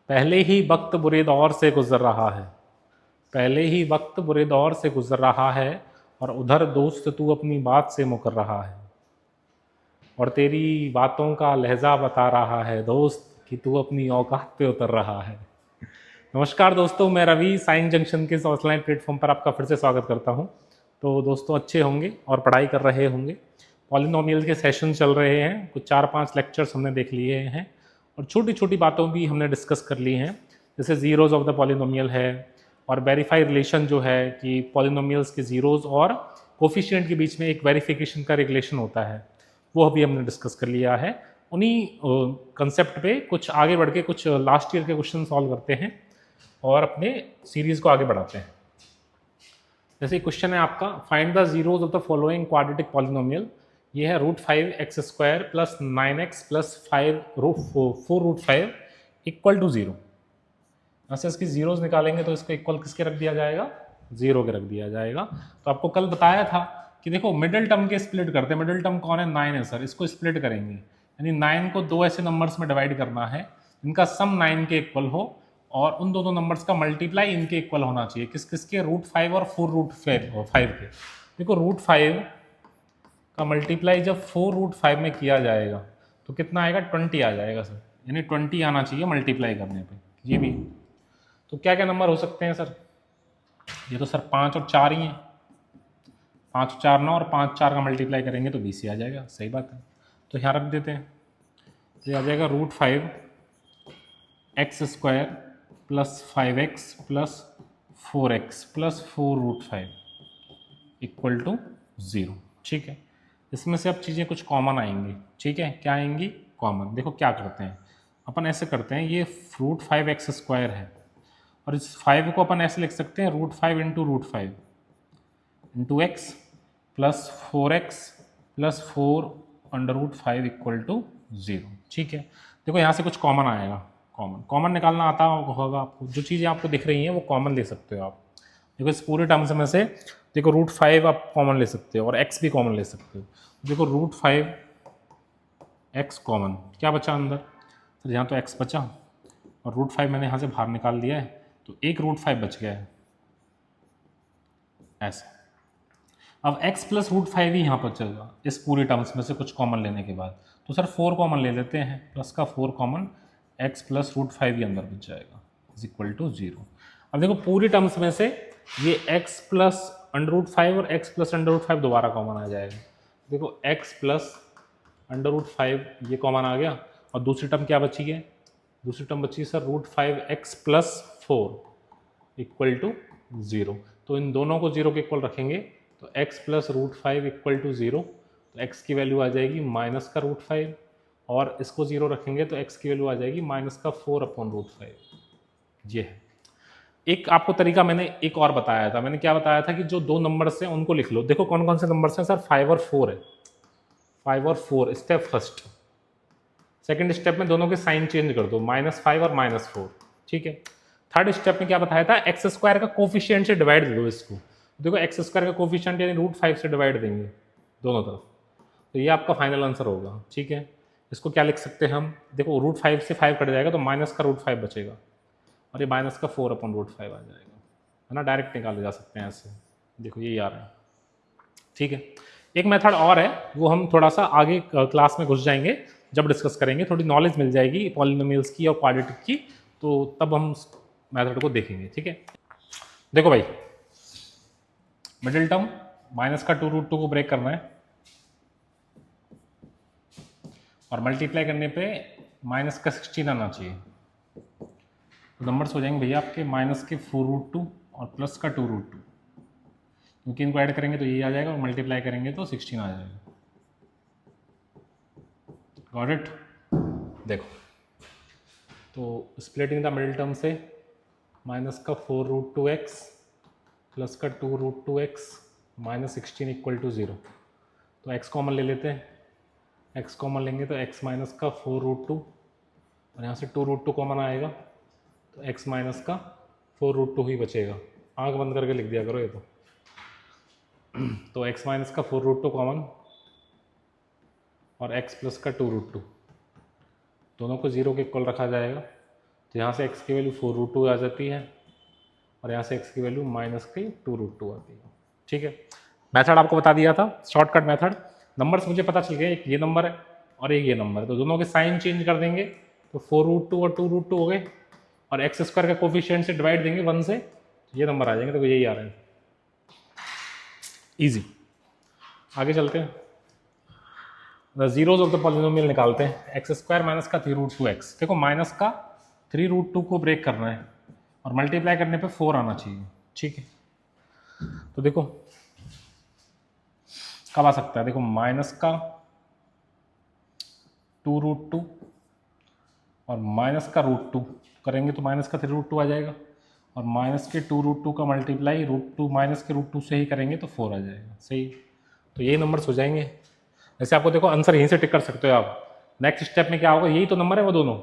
पहले ही वक्त बुरे दौर से गुजर रहा है, पहले ही वक्त बुरे दौर से गुजर रहा है, और उधर दोस्त तू अपनी बात से मुकर रहा है, और तेरी बातों का लहजा बता रहा है दोस्त कि तू अपनी औकात पे उतर रहा है। नमस्कार दोस्तों, मैं रवि साइंस जंक्शन के इस ऑनलाइन प्लेटफॉर्म पर आपका फिर से स्वागत करता हूं। तो दोस्तों अच्छे होंगे और पढ़ाई कर रहे होंगे। पॉलिनोमियल के सेशन चल रहे हैं, कुछ 4-5 लेक्चर्स हमने देख लिए हैं और छोटी छोटी बातों भी हमने डिस्कस कर ली हैं, जैसे ज़ीरोज़ ऑफ द पॉलिनोमियल है और वेरीफाई रिलेशन जो है कि पॉलिनोमियल्स के ज़ीरोज़ और कोफिशिएंट के बीच में एक वेरिफिकेशन का रिलेशन होता है, वो अभी हमने डिस्कस कर लिया है। उन्हीं कंसेप्ट पे कुछ आगे बढ़ के कुछ लास्ट ईयर के क्वेश्चन सॉल्व करते हैं और अपने सीरीज़ को आगे बढ़ाते हैं। जैसे क्वेश्चन है आपका, find the zeros of the following quadratic polynomial. ये है √5x² + 9x + 4√5 = 0। ऐसे इसकी जीरोज निकालेंगे तो इसको इक्वल किसके रख दिया जाएगा? 0 के रख दिया जाएगा। तो आपको कल बताया था कि देखो मिडिल टर्म के स्प्लिट करते हैं। मिडिल टर्म कौन है? 9 है सर। इसको स्प्लिट करेंगे, यानी 9 को 2 ऐसे नंबर्स में डिवाइड करना है इनका सम 9 के इक्वल हो और उन दोनों नंबर्स का मल्टीप्लाई इनके इक्वल होना चाहिए। किस किसके? √5 और 4√5 के। देखो √5 का मल्टीप्लाई जब 4√5 में किया जाएगा तो कितना आएगा? 20 आ जाएगा सर, यानी 20 आना चाहिए मल्टीप्लाई करने पे। ये भी तो क्या क्या नंबर हो सकते हैं सर? ये तो सर 5 और 4 ही हैं। 5 और 4 9 और 5 4 का मल्टीप्लाई करेंगे तो 20 ही आ जाएगा। सही बात है, तो यहाँ रख देते हैं। तो ये आ जाएगा √5x² + 5x + 4x + 4√5 = 0। ठीक है, इसमें से अब चीज़ें कुछ कॉमन आएंगी। ठीक है, क्या आएंगी? कॉमन। देखो क्या करते हैं अपन, ऐसे करते हैं, ये √5x² है और इस 5 को अपन ऐसे लिख सकते हैं √5 × √5 × x + 4x + 4√5 = 0। ठीक है, देखो यहाँ से कुछ कॉमन आएगा। कॉमन निकालना आता होगा आपको। जो चीज़ें आपको दिख रही हैं वो कॉमन ले सकते हो आप। देखो इस पूरे टर्म्स में से देखो √5 आप कॉमन ले सकते हो और x भी कॉमन ले सकते हो। देखो √5x कॉमन, क्या बचा अंदर? तो यहाँ तो x बचा और √5 मैंने यहाँ से बाहर निकाल दिया है, तो एक √5 बच गया है ऐसे। अब x + √5 ही यहाँ पर चलेगा इस पूरे टर्म्स में से कुछ कॉमन लेने के बाद। तो सर 4 कॉमन ले लेते हैं, प्लस का 4 कॉमन, x + √5 ही अंदर बच जाएगा = 0। अब देखो पूरी टर्म्स में से ये x + √5 और x + √5 दोबारा कॉमन आ जाएगा। देखो x + √5 ये कॉमन आ गया और दूसरी टर्म क्या बची है? दूसरी टर्म बची सर √5x + 4 = 0। तो इन दोनों को 0 के इक्वल रखेंगे तो x + √5 = 0। तो x की वैल्यू आ जाएगी -√5 और इसको 0 रखेंगे तो x की वैल्यू आ जाएगी -4/√5। ये है। एक आपको तरीका मैंने एक और बताया था। मैंने क्या बताया था कि जो दो नंबर्स हैं उनको लिख लो। देखो कौन कौन से नंबर्स हैं सर? 5 और 4 है। 5 और 4 स्टेप फर्स्ट। सेकंड स्टेप में दोनों के साइन चेंज कर दो, -5 और -4। ठीक है, थर्ड स्टेप में क्या बताया था? x² का कोफिशिएंट से डिवाइड दे दो इसको। देखो x² का कोफिशिएंट यानी √5 से डिवाइड देंगे दोनों तरफ, तो ये आपका फाइनल आंसर होगा। ठीक है, इसको क्या लिख सकते हैं हम? देखो √5 से 5 कट जाएगा तो माइनस का √5 बचेगा और ये -4/√5 आ जाएगा, है ना। डायरेक्ट निकाले जा सकते हैं ऐसे। देखो यही आ रहा है। ठीक है, एक मेथड और है, वो हम थोड़ा सा आगे क्लास में घुस जाएंगे जब डिस्कस करेंगे, थोड़ी नॉलेज मिल जाएगी पॉलिनोमियल्स की और क्वाड्रेटिक की, तो तब हम मेथड को देखेंगे। ठीक है, देखो भाई, मिडिल टर्म माइनस का 2√2 को ब्रेक करना है और मल्टीप्लाई करने पे माइनस का 16 आना चाहिए। तो नंबर्स हो जाएंगे भैया आपके माइनस के 4√2 और प्लस का 2√2, क्योंकि इनको ऐड करेंगे तो ये आ जाएगा और मल्टीप्लाई करेंगे तो 16 आ जाएगा। Got it? देखो, तो स्प्लिटिंग द मिडिल टर्म से माइनस का 4√2x प्लस का 2√2x माइनस 16 इक्वल टू 0। तो x कॉमन ले लेते हैं, x कॉमन लेंगे तो x माइनस का 4√2 और यहाँ से 2√2 कॉमन आएगा तो x माइनस का 4√2 ही बचेगा। आँख बंद करके लिख दिया करो ये तो x माइनस का 4√2 कॉमन और x प्लस का 2√2 दोनों को 0 के इक्वल रखा जाएगा। तो यहाँ से x की वैल्यू 4√2 आ जाती है और यहाँ से x की वैल्यू माइनस की 2√2 आती है। ठीक है, मेथड आपको बता दिया था, शॉर्टकट मेथड। नंबर्स मुझे पता चल गया, एक ये नंबर है और एक ये नंबर है, तो दोनों के साइन चेंज कर देंगे तो 4√2 और 2√2 हो गए और एक्स स्क्वायर का कोफिशिएंट से डिवाइड देंगे 1 से, ये नंबर आ जाएंगे। तो यही आ रहे हैं, इजी। आगे चलते हैं, the zeros of the polynomial निकालते हैं। एक्स स्क्वायर माइनस का 3√2x, देखो माइनस का 3√2 को ब्रेक करना है और मल्टीप्लाई करने पे 4 आना चाहिए। ठीक है, तो देखो कब आ सकता है, देखो माइनस का 2√2 और माइनस का √2 करेंगे तो माइनस का 3√2 आ जाएगा और माइनस के 2√2 का मल्टीप्लाई √2 माइनस के √2 से ही करेंगे तो 4 आ जाएगा। सही, तो यही नंबर्स हो जाएंगे। वैसे आपको देखो आंसर यहीं से टिक कर सकते हो आप। नेक्स्ट स्टेप में क्या होगा, यही तो नंबर है वो दोनों।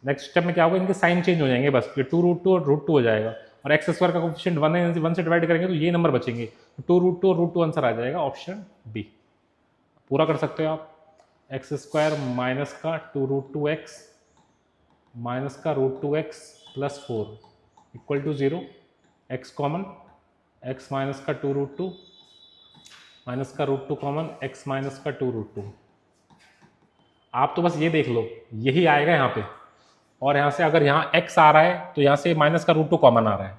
नेक्स्ट स्टेप में क्या होगा, इनके साइन चेंज हो जाएंगे बस, ये 2√2 और √2 हो जाएगा और एक्स स्क्वायर का कोफिशिएंट 1 है, 1 से डिवाइड करेंगे तो ये नंबर बचेंगे। 2√2 और √2 आंसर आ जाएगा ऑप्शन बी। पूरा कर सकते हो आप। एक्स स्क्वायर माइनस का 2√2x माइनस का √2x plus 4 equal to 0। X common, x minus का 2√2 माइनस का √2 कॉमन, एक्स माइनस का 2√2। आप तो बस ये देख लो, यही आएगा यहाँ पे, और यहाँ से अगर यहाँ x आ रहा है तो यहाँ से माइनस का √2 कॉमन आ रहा है,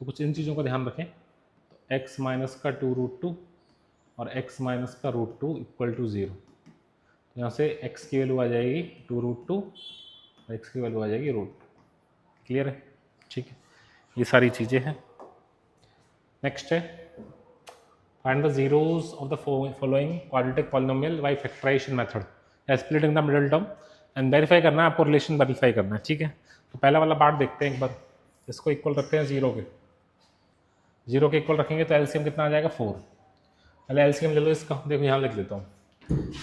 तो कुछ इन चीज़ों का ध्यान रखें। तो x माइनस का 2√2 और x माइनस का √2 इक्वल टू 0। तो यहाँ से x की वैल्यू आ जाएगी 2√2 और x की वैल्यू आ जाएगी √2। क्लियर है? ठीक है, ये सारी चीज़ें हैं। नेक्स्ट है, find the zeros of the following quadratic polynomial by factorisation method, splitting the middle term and verify करना है आपको, रिलेशन वेरीफाई करना है। ठीक है, तो पहला वाला पार्ट देखते हैं एक बार। इसको इक्वल रखते हैं 0 के, 0 के इक्वल रखेंगे तो एलसीएम कितना आ जाएगा 4। पहले एलसीएम ले लो इसका, देखो यहाँ लिख देता हूँ,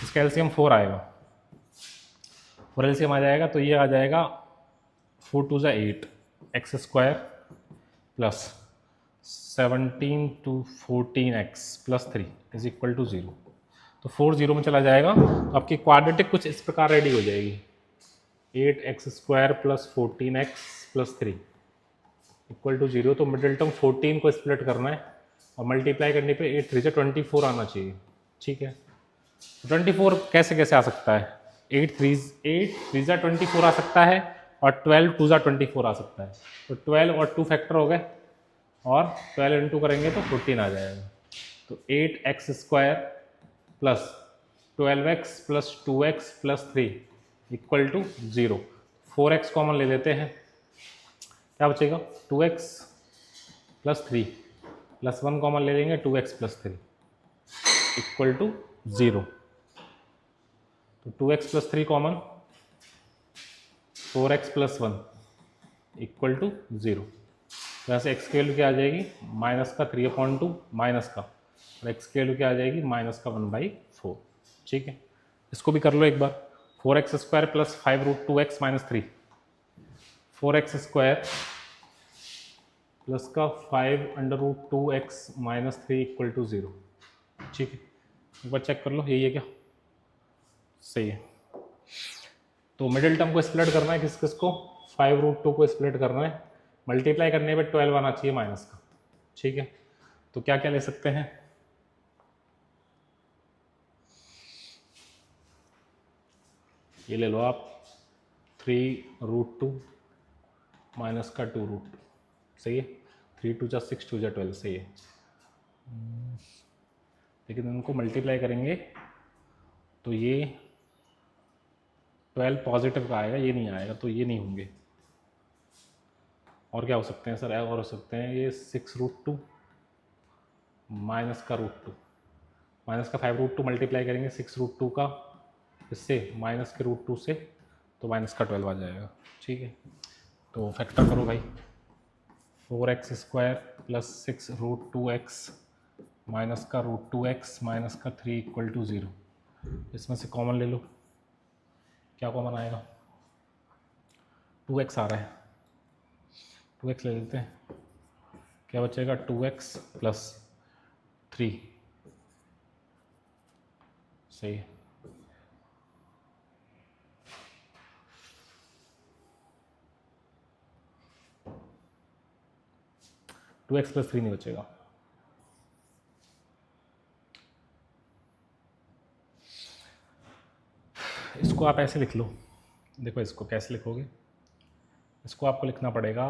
इसका एलसीएम 4 आएगा, 4 एलसीएम आ जाएगा तो ये आ जाएगा 4 2 ज़ा 8 x square plus 17 to 14x plus 3 is equal to 0। तो 4 0 में चला जाएगा तो आपकी क्वाड्रेटिक कुछ इस प्रकार रेडी हो जाएगी, 8x square plus 14x plus 3 equal to 0। तो मिडिल टर्म 14 को स्प्लिट करना है और मल्टीप्लाई करने पे 8 3 से 24 आना चाहिए। ठीक है, 24 कैसे कैसे आ सकता है, 8 3 जा 24 आ सकता है और 12 2 जा 24 आ सकता है। तो 12 और 2 फैक्टर हो गए और 12 इंटू करेंगे तो 14 आ जाएगा। तो 8x square plus 12x plus 2x plus 3 equal to 0। 4x common ले लेते हैं, क्या बचेगा 2x प्लस 3 प्लस 1 कॉमन ले लेंगे 2x प्लस 3 इक्वल टू 0। तो 2x plus 3 common, 4x plus 1 equal to 0। यहाँ से x की वैल्यू क्या आ जाएगी, माइनस का 3/2 माइनस का, और x की वैल्यू क्या आ जाएगी माइनस का 1/4। ठीक है, इसको भी कर लो एक बार। 4x square plus 5√2x minus 3, 4x square plus का 5√2x माइनस 3 इक्वल टू 0। ठीक है, एक बार चेक कर लो, यही है क्या, सही है। तो मिडिल टर्म को स्प्लिट करना है, किस किस को, 5√2 को स्प्लिट करना है, मल्टीप्लाई करने पे 12 आना चाहिए माइनस का। ठीक है, तो क्या क्या ले सकते हैं, ये ले लो आप 3√2 माइनस का 2√2, सही है। 3 2 जा 6 2 जा 12, सही है। लेकिन उनको मल्टीप्लाई करेंगे तो ये 12 पॉजिटिव का आएगा, ये नहीं आएगा, तो ये नहीं होंगे। और क्या हो सकते हैं सर, और हो सकते हैं ये 6√2 माइनस का √2, माइनस का 5√2 मल्टीप्लाई करेंगे 6√2 का इससे माइनस के √2 से, तो माइनस का 12 आ जाएगा। ठीक है, तो फैक्टर करो भाई, 4x² प्लस 6√2x माइनस का √2x माइनस का 3 = 0। इसमें से कॉमन ले लो, क्या कॉमन आएगा? 2x आ रहा है, 2x ले लेते हैं, क्या बचेगा? 2x प्लस 3, सही है। टू एक्स प्लस 3 नहीं बचेगा। इसको आप ऐसे लिख लो, देखो इसको कैसे लिखोगे, इसको आपको लिखना पड़ेगा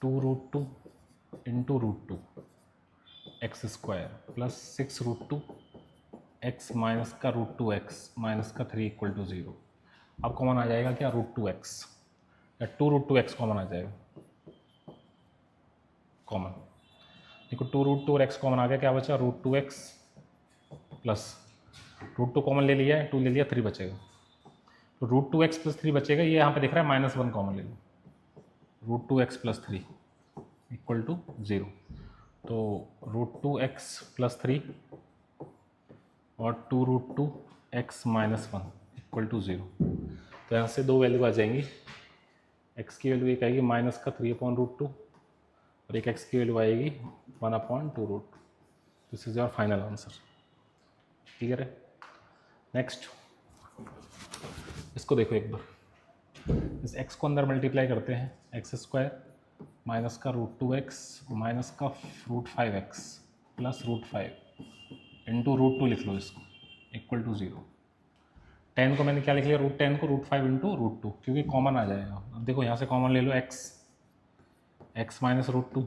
2√2 into √2 x² plus 6√2 x minus का √2x माइनस का 3 = 0। अब कॉमन आ जाएगा क्या? √2x या 2√2x कॉमन आ जाएगा, कॉमन। देखो 2√2 और x कॉमन आ गया, क्या बचा? √2x प्लस √2 कॉमन ले लिया है, 2 ले लिया, 3 बचेगा। तो √2x प्लस 3 बचेगा, ये यहाँ पे दिख रहा है -1 कॉमन ले लो, √2x प्लस 3 = 0। तो √2x प्लस 3 और 2√2x माइनस 1 = 0। तो यहाँ से दो वैल्यू आ जाएंगी, x की वैल्यू एक आएगी -3/√2 और एक x की वैल्यू आएगी 1/2√2। This is your final answer. Clear है? नेक्स्ट, इसको देखो एक बार, इस x को अंदर मल्टीप्लाई करते हैं, x² माइनस का √2x माइनस का √5x प्लस √5 इंटू √2 लिख लो, इसको = 0। 10 को मैंने क्या लिख लिया? √10 को √5 इंटू √2, क्योंकि कॉमन आ जाएगा। अब देखो यहाँ से कॉमन ले लो x माइनस √2,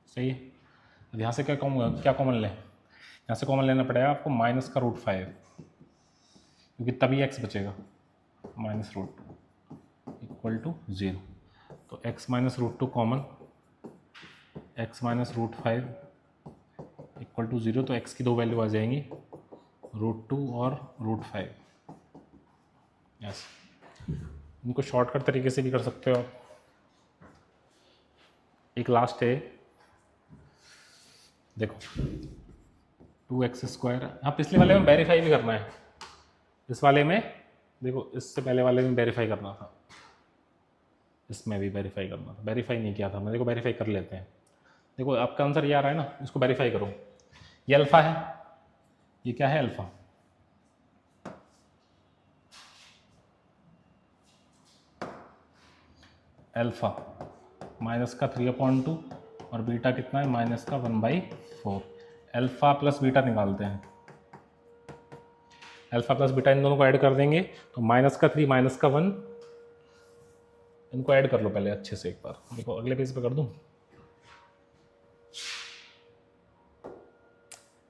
सही है। अब यहाँ से क्या कॉमन लें? यहाँ से कॉमन लेना पड़ेगा आपको माइनस का √5, क्योंकि तभी x बचेगा, -√2 = 0। तो x minus √2 common, x minus √5 = 0। तो x की दो वैल्यू आ जाएंगी, √2 और √5। यस, इनको शॉर्टकट तरीके से भी कर सकते हो आप। एक लास्ट है, देखो 2x²। हाँ, पिछले वाले में वेरीफाई भी करना है, इस वाले में देखो, इससे पहले वाले में वेरीफाई करना था, इसमें भी वेरीफाई करना था, वेरीफाई नहीं किया था हमने। देखो वेरीफाई कर लेते हैं। देखो आपका आंसर ये आ रहा है ना, इसको वेरीफाई करो। ये अल्फा है, ये क्या है? अल्फा। अल्फा माइनस का 3/2 और बीटा कितना है? माइनस का 1/4। अल्फा प्लस बीटा निकालते हैं, अल्फा प्लस बीटा इन दोनों को ऐड कर देंगे तो माइनस का 3 माइनस का 1, इनको ऐड कर लो पहले अच्छे से एक बार। देखो अगले पेज पे कर दूं,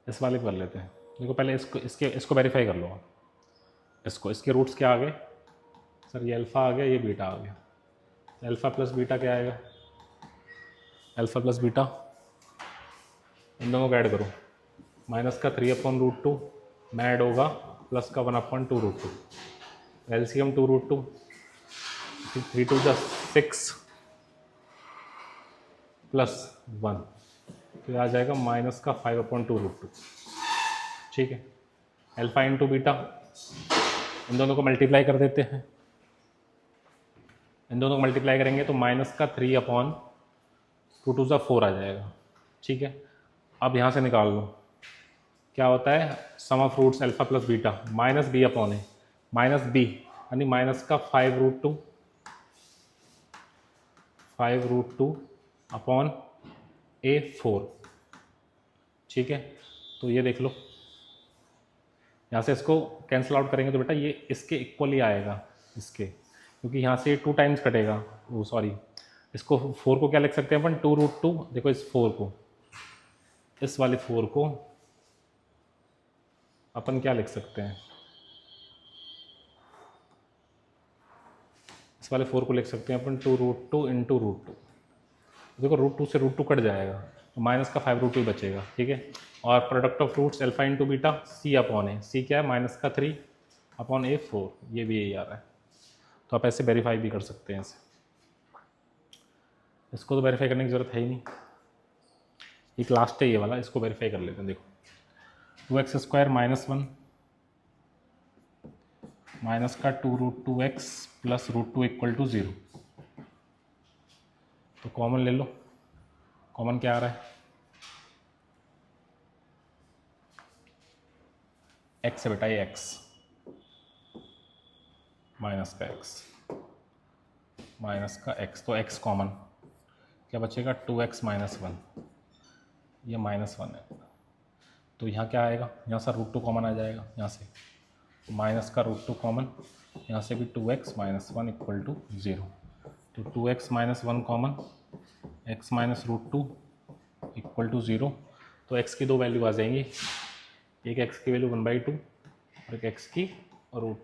इस वाले को कर लेते हैं। देखो पहले इसको वेरीफाई कर लो। इसके रूट्स क्या आ गए? सर ये अल्फा आ गया, ये बीटा आ गया। अल्फा प्लस बीटा क्या आएगा? अल्फा प्लस बीटा इन दोनों को ऐड करो, माइनस का 3/√2 में ऐड होगा प्लस का 1/2√2। एलसीएम 2√2, 3 2 6 प्लस 1, तो आ जाएगा माइनस का 5/2√2। ठीक है, अल्फा इंटू बीटा, इन दोनों को मल्टीप्लाई कर देते हैं। इन दोनों को मल्टीप्लाई करेंगे तो माइनस का 3/2 2 4 आ जाएगा। ठीक है, अब यहाँ से निकाल लो क्या होता है, sum of roots alpha plus beta minus b/a, minus b यानी माइनस का 5√2 अपॉन a4। ठीक है, तो ये देख लो, यहाँ से इसको कैंसिल आउट करेंगे तो बेटा ये इसके इक्वली आएगा, इसके, क्योंकि यहाँ से 2 टाइम्स कटेगा। वो सॉरी, इसको 4 को क्या लिख सकते हैं अपन? 2√2। देखो इस 4 को, इस वाले 4 को अपन क्या लिख सकते हैं? इस वाले 4 को लिख सकते हैं अपन 2√2 इंटू √2। देखो √2 से √2 कट जाएगा तो माइनस का 5√2 बचेगा। ठीक है, और product of roots alpha into beta c/a, c क्या है? माइनस का 3/a4, ये भी यही आ रहा है। तो आप ऐसे वेरीफाई भी कर सकते हैं इसे। इसको तो वेरीफाई करने की ज़रूरत है ही नहीं, एक लास्ट है ये वाला, इसको वेरीफाई कर लेते हैं। देखो 2x² -1 माइनस का 2√2x प्लस √2 = 0। तो कॉमन ले लो, कॉमन क्या आ रहा है, x है बेटा, ये x माइनस का x माइनस का x, तो x कॉमन, क्या बचेगा 2x - 1, ये -1 है, तो यहाँ क्या आएगा, यहाँ से √2 कॉमन आ जाएगा, यहाँ से माइनस का √2 कॉमन, यहाँ से भी 2x - 1 = 0, तो 2x - 1 कॉमन, x - √2 = 0, तो x की दो वैल्यू आ जाएंगी, एक x की वैल्यू 1/2 और एक x की √2।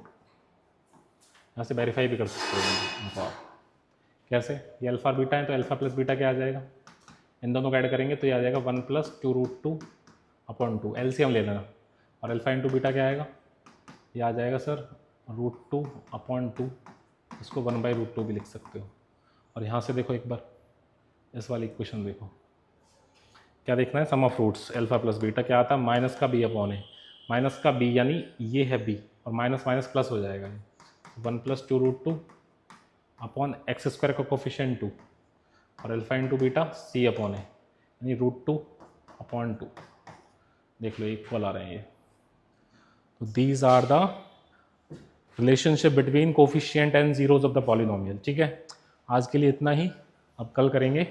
यहाँ से वेरीफाई भी कर सकते हो इनको आप, कैसे, ये अल्फ़ा बीटा है तो अल्फ़ा प्लस बीटा क्या आ जाएगा, इन दोनों को ऐड करेंगे तो ये आ जाएगा 1 + 2√2/2, एलसीएम ले लेना, और अल्फ़ा इंटू बीटा क्या आएगा, ये आ जाएगा सर √2/2, इसको 1/√2 भी लिख सकते हो। और यहाँ से देखो एक बार इस वाली इक्वेशन देखो, क्या देखना है, sum of roots alpha plus beta क्या आता है, माइनस का b अपॉन ए, माइनस का b यानी ये है b, और माइनस माइनस प्लस हो जाएगा, 1 + 2√2/x² का कोफिशिएंट 2, और alpha into beta c upon A यानी √2/2, देख लो इक्वल आ रहे हैं ये। तो these are the relationship between coefficient and zeros of the polynomial. ठीक है, आज के लिए इतना ही, अब कल करेंगे